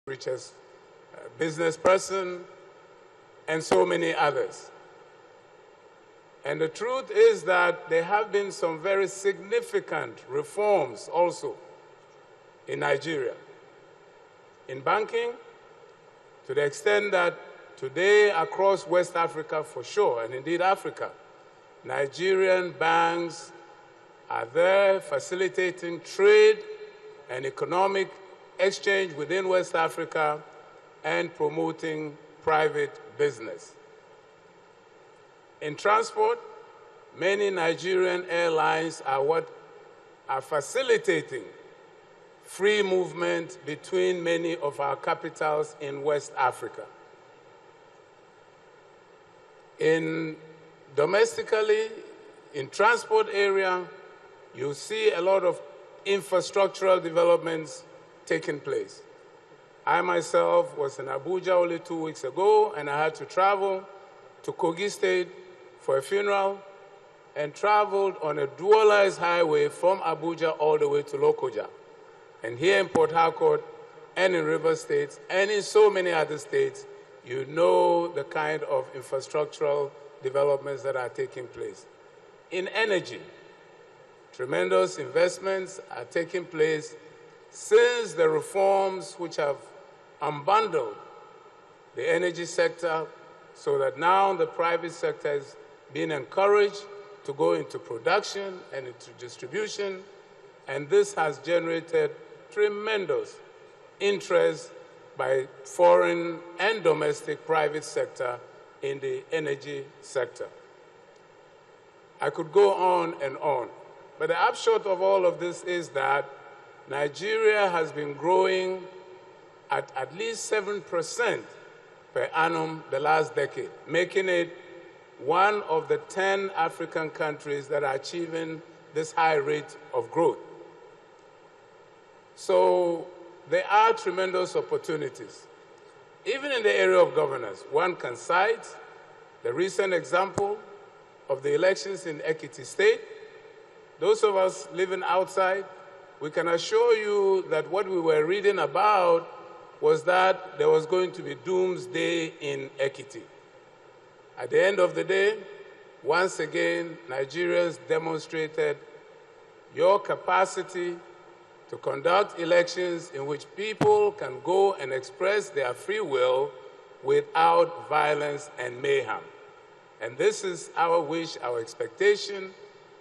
richest business person, and so many others. And the truth is that there have been some very significant reforms also in Nigeria. In banking, to the extent that today across West Africa for sure, and indeed Africa, Nigerian banks are there facilitating trade and economic exchange within West Africa and promoting private business. In transport, many Nigerian airlines are facilitating free movement between many of our capitals in West Africa. Domestically, in transport area, you see a lot of infrastructural developments taking place. I myself was in Abuja only 2 weeks ago, and I had to travel to Kogi State for a funeral and traveled on a dualized highway from Abuja all the way to Lokoja. And here in Port Harcourt and in River States and in so many other states, you know the kind of infrastructural developments that are taking place. In energy, tremendous investments are taking place since the reforms which have unbundled the energy sector so that now the private sector is being encouraged to go into production and into distribution, and this has generated tremendous interest by foreign and domestic private sector in the energy sector. I could go on and on, but the upshot of all of this is that Nigeria has been growing at least 7% per annum the last decade, making it one of the 10 African countries that are achieving this high rate of growth. So there are tremendous opportunities. Even in the area of governance, one can cite the recent example of the elections in Ekiti State. Those of us living outside, we can assure you that what we were reading about was that there was going to be doomsday in Ekiti. At the end of the day, once again, Nigerians demonstrated your capacity to conduct elections in which people can go and express their free will without violence and mayhem. And this is our wish, our expectation,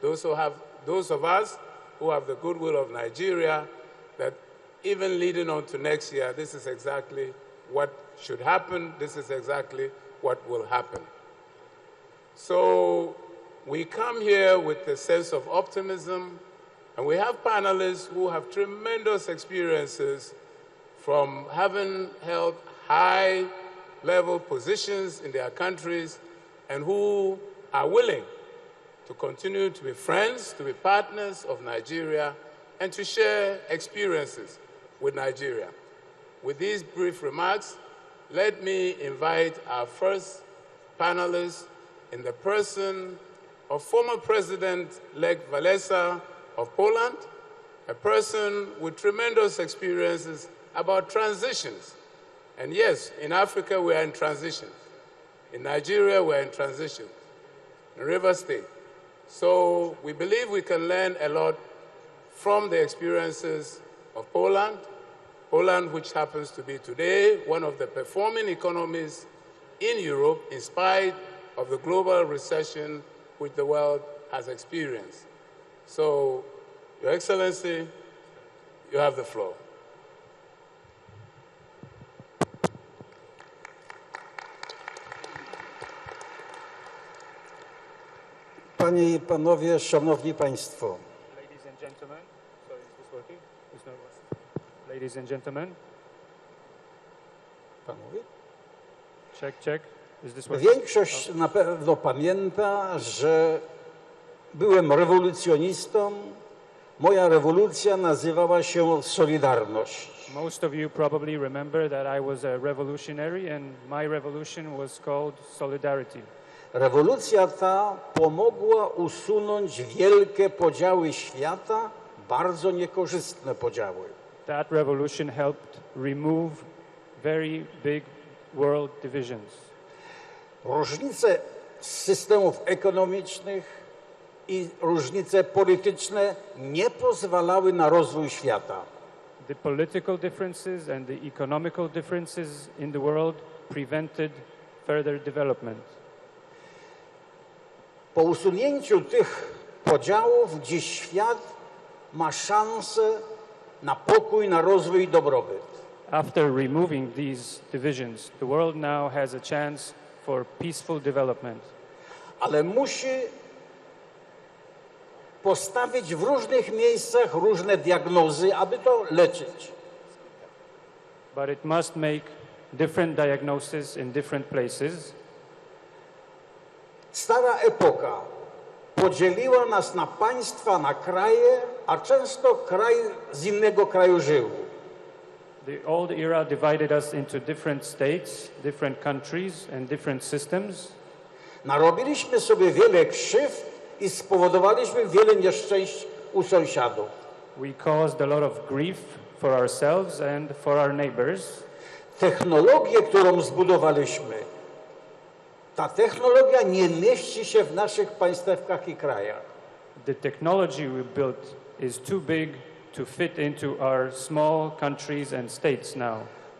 those of us who have the goodwill of Nigeria, that even leading on to next year, this is exactly what should happen, this is exactly what will happen. So we come here with a sense of optimism, and we have panelists who have tremendous experiences from having held high-level positions in their countries and who are willing to continue to be friends, to be partners of Nigeria, and to share experiences with Nigeria. With these brief remarks, let me invite our first panelist in the person of former President-elect Walesa of Poland, a person with tremendous experiences about transitions. And yes, in Africa, we are in transition. In Nigeria, we're in transition. In River State. So we believe we can learn a lot from the experiences of Poland, which happens to be today one of the performing economies in Europe in spite of the global recession which the world has experienced. So, Your Excellency, you have the floor. Panie i Panowie, Szanowni Państwo. Ladies and gentlemen, sorry, is this working? It's not working. Ladies and gentlemen. Panowie? Check, check. Is this working? Większość na pewno pamięta, że byłem rewolucjonistą. Moja rewolucja nazywała się Solidarność. Most of you probably remember that I was a revolutionary and my revolution was called Solidarity. Rewolucja ta pomogła usunąć wielkie podziały świata, bardzo niekorzystne podziały. That revolution helped remove very big world divisions. Różnice systemów ekonomicznych i różnice polityczne nie pozwalały na rozwój świata. The political differences and the economical differences in the world prevented further development. Po usunięciu tych podziałów dziś świat ma szansę na pokój, na rozwój i dobrobyt. After removing these divisions, the world now has a chance for peaceful development. Ale musi postawić w różnych miejscach różne diagnozy, aby to leczyć. But it must make different diagnoses in different places. Stara epoka podzieliła nas na państwa, na kraje, a często kraj z innego kraju żył. The old era divided us into different states, different countries, and different systems. Narobiliśmy sobie wiele krzywd i spowodowaliśmy wiele nieszczęść u sąsiadów. We caused a lot of grief for ourselves and for our neighbors. Technologię, którą zbudowaliśmy, ta technologia nie mieści się w naszych państewkach i krajach. The technology we built is too big to fit into our small countries and states now.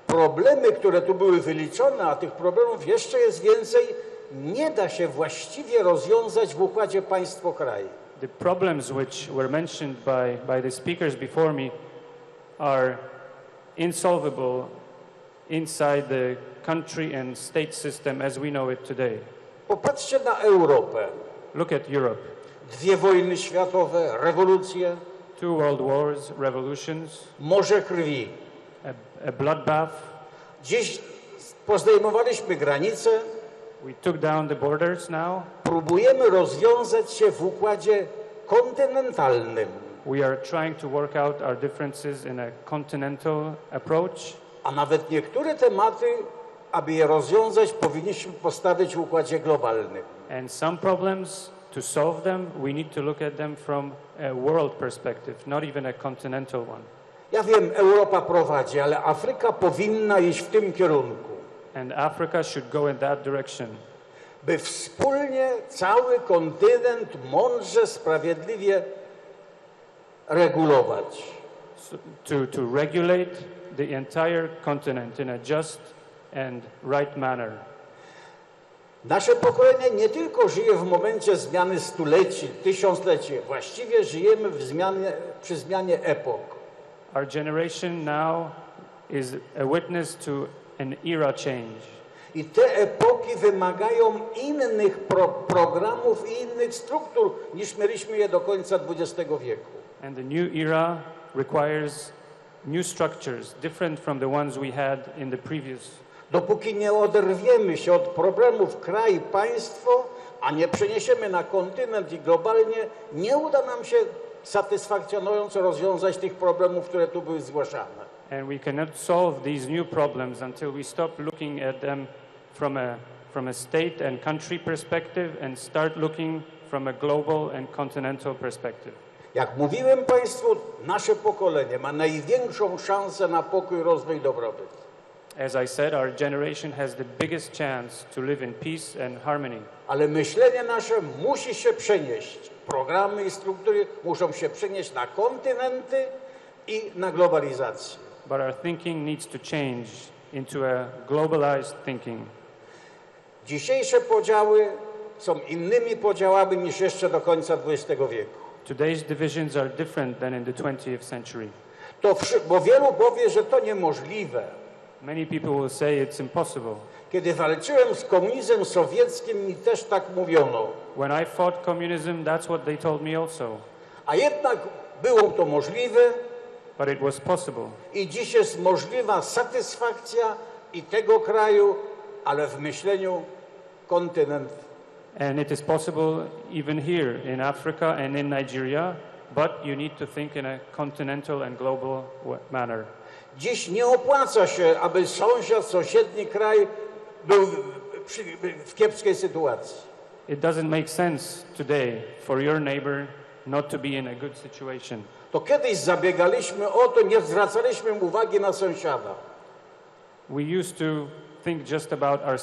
Problemy, które tu były wyliczone, a tych problemów jeszcze jest więcej, nie da się właściwie rozwiązać w układzie państwo-kraj. The problems which were mentioned by the speakers before me are insolvable inside the country and state system as we know it today. Popatrzcie na Europę. Look at Europe. 2 wojny światowe, rewolucje, 2 world wars, revolutions, morze krwi. a bloodbath. Dziś pozdejmowaliśmy granice, We took down the borders now. próbujemy rozwiązać się w układzie kontynentalnym. We are trying to work out our differences in a continental approach. A nawet niektóre tematy, aby je rozwiązać, powinniśmy postawić w układzie globalnym. And some problems, to solve them, we need to look at them from a world perspective, not even a continental one. Ja wiem, Europa prowadzi, ale Afryka powinna iść w tym kierunku, And Africa should go in that direction. by wspólnie cały kontynent mądrze, sprawiedliwie regulować. To regulate the entire continent in a just and right manner. Nasze pokolenie nie tylko żyje w momencie zmiany stuleci, tysiącleci, właściwie żyjemy przy zmianie epok. Our generation now is a witness to an era change. I te epoki wymagają innych programów i innych struktur, niż mieliśmy je do końca XX wieku. And the new era requires new structures, different from the ones we had in the previous. Dopóki nie oderwiemy się od problemów kraj, państwo, a nie przeniesiemy na kontynent i globalnie, nie uda nam się satysfakcjonująco rozwiązać tych problemów, które tu były zgłaszane. And we cannot solve these new problems until we stop looking at them from a state and country perspective and start looking from a global and continental perspective. Jak mówiłem Państwu, nasze pokolenie ma największą szansę na pokój, rozwój i dobrobyt. As I said, our generation has the biggest chance to live in peace and harmony. Ale myślenie nasze musi się przenieść. Programy i struktury muszą się przenieść na kontynenty i na globalizację. But our thinking needs to change into a globalized thinking. Dzisiejsze podziały są innymi podziałami niż jeszcze do końca XX wieku. Today's divisions are different than in the 20th century. Bo wielu powie, że to niemożliwe. Many people will say it's impossible. Kiedy walczyłem z komunizmem sowieckim, mi też tak mówiono. When I fought communism, that's what they told me also. A jednak było to możliwe. But it was possible. I dziś jest możliwa satysfakcja i tego kraju, ale w myśleniu kontynent. And it is possible even here in Africa and in Nigeria, but you need to think in a continental and global manner. Dziś nie opłaca się, aby sąsiedni kraj był w kiepskiej sytuacji. It doesn't make sense today for your neighbor not to be in a good situation. To kiedyś zabiegaliśmy o to, nie zwracaliśmy uwagi na sąsiada. we used to think just about ourselves.